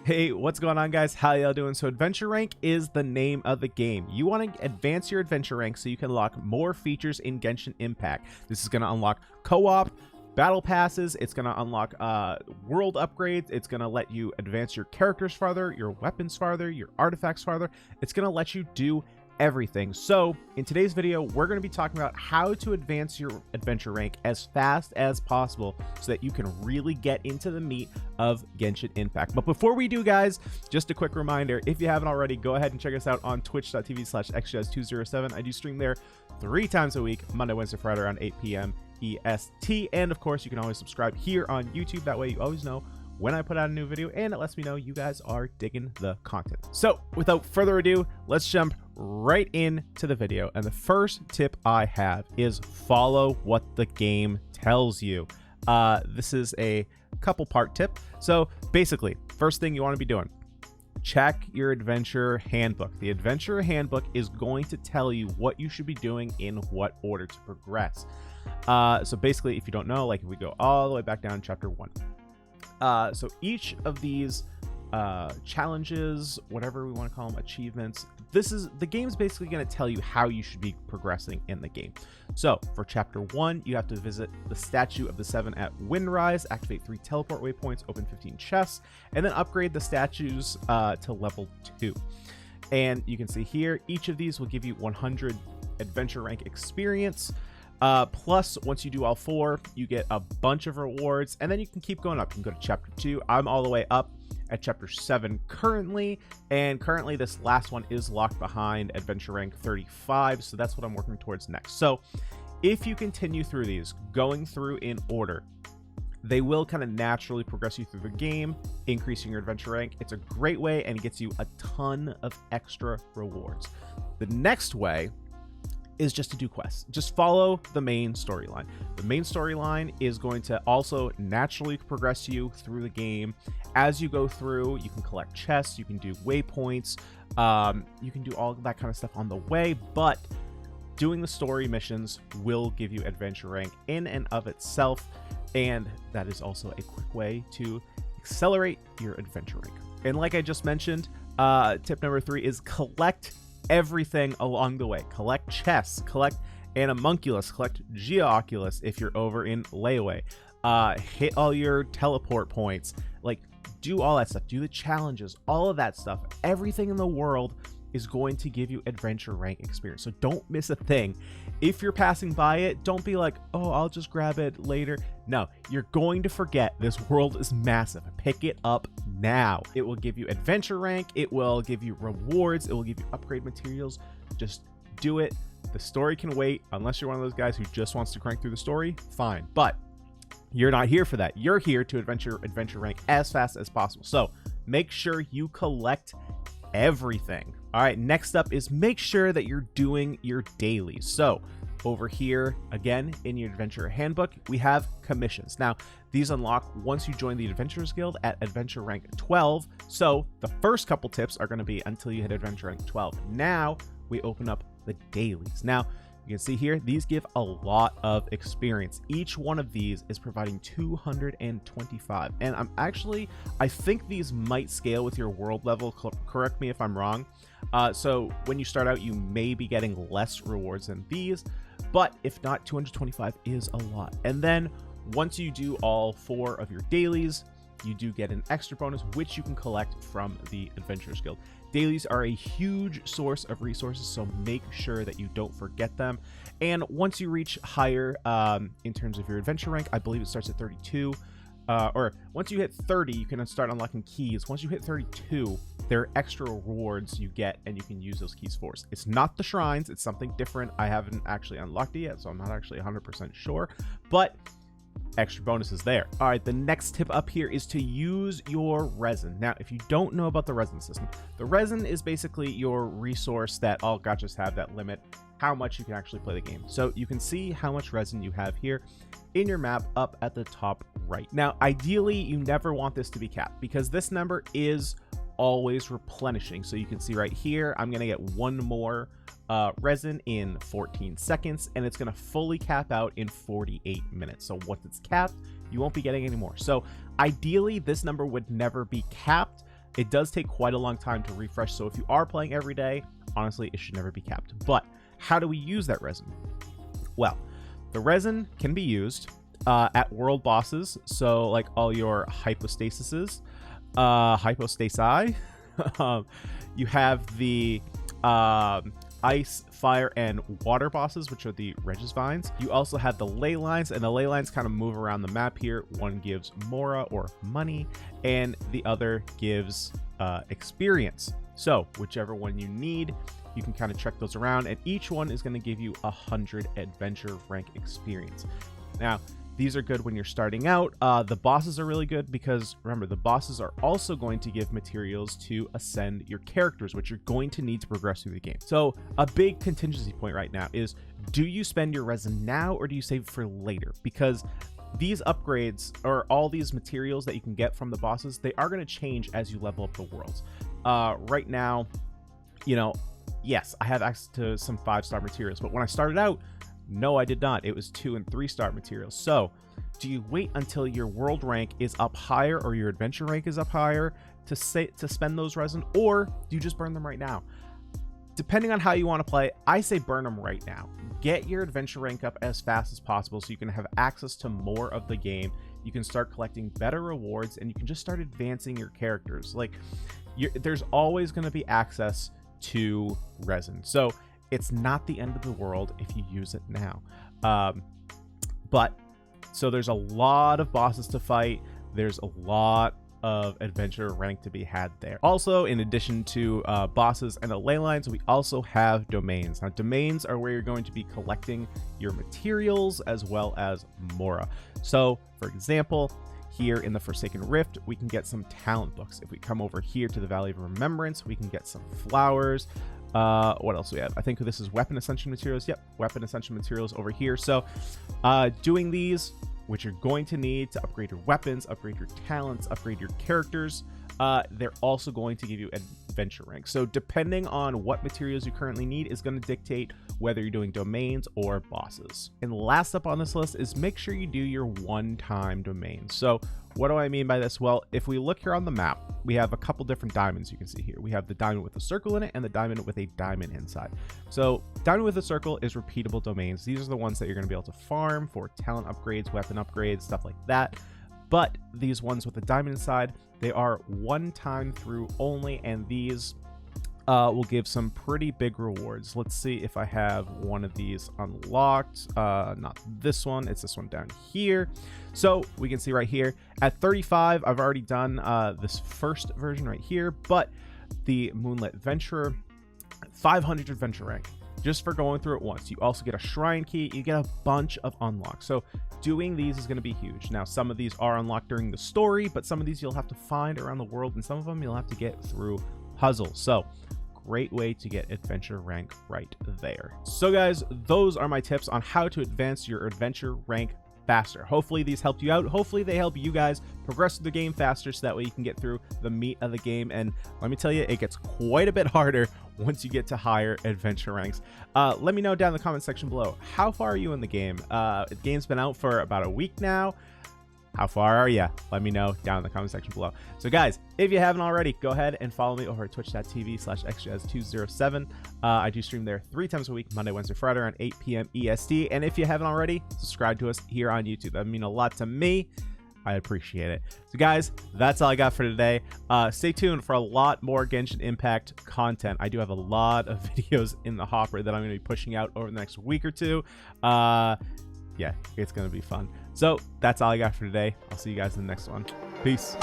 Hey, what's going on, guys? How y'all doing? So adventure rank is the name of the game. You want to advance your adventure rank so you can unlock more features in Genshin Impact. This is going to unlock co-op, battle passes, it's going to unlock world upgrades, it's going to let you advance your characters farther, your weapons farther, your artifacts farther. It's going to let you do everything. So in today's video, we're going to be talking about how to advance your adventure rank as fast as possible so that you can really get into the meat of Genshin Impact. But before we do, guys, just a quick reminder, if you haven't already, go ahead and check us out on twitch.tv/xjazz207. I do stream there 3 times a week, Monday, Wednesday, Friday around 8 p.m. EST. And of course, you can always subscribe here on YouTube. That way you always know when I put out a new video, and it lets me know you guys are digging the content. So without further ado, let's jump right into the video. And the first tip I have is follow what the game tells you. This is a couple part tip. So basically, first thing you want to be doing, check your adventure handbook. The adventure handbook is going to tell you what you should be doing in what order to progress. So basically, if you don't know, like if we go all the way back down to chapter 1. So each of these challenges, whatever we want to call them, achievements, the game's basically going to tell you how you should be progressing in the game. So for chapter 1, you have to visit the statue of the 7 at Windrise, activate 3 teleport waypoints, open 15 chests, and then upgrade the statues to level 2. And you can see here, each of these will give you 100 adventure rank experience. Plus, once you do all 4, you get a bunch of rewards, and then you can keep going up. You can go to chapter 2. I'm all the way up at chapter 7 currently, and currently this last one is locked behind adventure rank 35, so that's what I'm working towards next. So if you continue through these, going through in order, they will kind of naturally progress you through the game, increasing your adventure rank. It's a great way, and it gets you a ton of extra rewards. The next way is just to do quests. Just follow the main storyline. The main storyline is going to also naturally progress you through the game. As you go through, you can collect chests, you can do waypoints, you can do all that kind of stuff on the way, but doing the story missions will give you adventure rank in and of itself, and that is also a quick way to accelerate your adventure rank. And like I just mentioned, tip number 3 is collect everything along the way. Collect chests, collect Animunculus, collect Geoculus if you're over in layaway, hit all your teleport points, like do all that stuff, do the challenges, all of that stuff. Everything in the world is going to give you adventure rank experience, so don't miss a thing. If you're passing by it, don't be like, oh, I'll just grab it later. No, you're going to forget. This world is massive. Pick it up now. It will give you adventure rank, it will give you rewards, it will give you upgrade materials. Just do it. The story can wait, unless you're one of those guys who just wants to crank through the story, fine, but you're not here for that. You're here to adventure rank as fast as possible. So make sure you collect everything. All right, next up is make sure that you're doing your dailies. So over here, again, in your adventure handbook, we have commissions. Now, these unlock once you join the Adventurers Guild at adventure rank 12. So the first couple tips are going to be until you hit adventure rank 12. Now we open up the dailies. Now, you can see here, these give a lot of experience. Each one of these is providing 225. And I think these might scale with your world level. Correct me if I'm wrong. So when you start out, you may be getting less rewards than these, but if not, 225 is a lot. And then once you do all 4 of your dailies, you do get an extra bonus, which you can collect from the Adventurers Guild. Dailies are a huge source of resources, so make sure that you don't forget them. And once you reach higher in terms of your adventure rank, I believe it starts at 32, or once you hit 30, you can start unlocking keys. Once you hit 32, there are extra rewards you get, and you can use those keys for. It's not the shrines, it's something different. I haven't actually unlocked it yet, so I'm not actually 100% sure, but extra bonuses there. All right, the next tip up here is to use your resin. Now, if you don't know about the resin system, the resin is basically your resource that all gachas have that limit how much you can actually play the game. So you can see how much resin you have here in your map up at the top right. Now, ideally, you never want this to be capped because this number is always replenishing. So you can see right here, I'm going to get 1 more resin in 14 seconds, and it's going to fully cap out in 48 minutes. So once it's capped, you won't be getting any more. So ideally, this number would never be capped. it does take quite a long time to refresh. So if you are playing every day, honestly, it should never be capped. But how do we use that resin? Well, the resin can be used at world bosses. So like all your hypostasi. You have the ice, fire, and water bosses, which are the Regis vines. You also have the ley lines, and the ley lines kind of move around the map here. One gives Mora or money, and the other gives experience. So whichever one you need, you can kind of check those around, and each one is going to give you 100 adventure rank experience. Now, these are good when you're starting out. The bosses are really good because, remember, the bosses are also going to give materials to ascend your characters, which you're going to need to progress through the game. So a big contingency point right now is, do you spend your resin now or do you save it for later? Because these upgrades, or all these materials that you can get from the bosses, they are going to change as you level up the worlds. Right now, you know, yes, I have access to some 5-star materials, but when I started out, no, I did not. It was 2 and 3-star materials. So do you wait until your world rank is up higher or your adventure rank is up higher to spend those resin, or do you just burn them right now? Depending on how you want to play, I say burn them right now. Get your adventure rank up as fast as possible so you can have access to more of the game. You can start collecting better rewards, and you can just start advancing your characters. Like, there's always going to be access to resin. So it's not the end of the world if you use it now. But so there's a lot of bosses to fight. There's a lot of adventure rank to be had there. Also, in addition to bosses and the ley lines, we also have domains. Now, domains are where you're going to be collecting your materials as well as Mora. So, for example, here in the Forsaken Rift, we can get some talent books. If we come over here to the Valley of Remembrance, we can get some flowers. What else do we have? I think this is weapon ascension materials. Yep, weapon ascension materials over here. So doing these, which you're going to need to upgrade your weapons, upgrade your talents, upgrade your characters, they're also going to give you adventure rank. So depending on what materials you currently need is going to dictate whether you're doing domains or bosses. And last up on this list is make sure you do your one-time domains. So what do I mean by this? Well, if we look here on the map, we have a couple different diamonds you can see here. We have the diamond with a circle in it and the diamond with a diamond inside. So diamond with a circle is repeatable domains. These are the ones that you're going to be able to farm for talent upgrades, weapon upgrades, stuff like that. But these ones with the diamond inside, they are one time through only, and these will give some pretty big rewards. Let's see if I have one of these unlocked. Not this one, it's this one down here. So we can see right here at 35, I've already done this first version right here, but the Moonlit Venturer, 500 adventure rank just for going through it once. You also get a shrine key, you get a bunch of unlocks. So doing these is going to be huge. Now, some of these are unlocked during the story, but some of these you'll have to find around the world, and some of them you'll have to get through puzzles. So great way to get adventure rank right there. So guys, those are my tips on how to advance your adventure rank faster. Hopefully these helped you out. Hopefully they help you guys progress through the game faster so that way you can get through the meat of the game. And let me tell you, it gets quite a bit harder once you get to higher adventure ranks. Let me know down in the comment section below, how far are you in the game? The game's been out for about a week now. How far are you? Let me know down in the comment section below. So guys, if you haven't already, go ahead and follow me over at twitch.tv/xjazz207. I do stream there 3 times a week, Monday, Wednesday, Friday around 8 p.m. EST. And if you haven't already, subscribe to us here on YouTube. That would mean a lot to me. I appreciate it. So guys, that's all I got for today. Stay tuned for a lot more Genshin Impact content. I do have a lot of videos in the hopper that I'm going to be pushing out over the next week or two. Yeah, it's going to be fun. So that's all I got for today. I'll see you guys in the next one. Peace.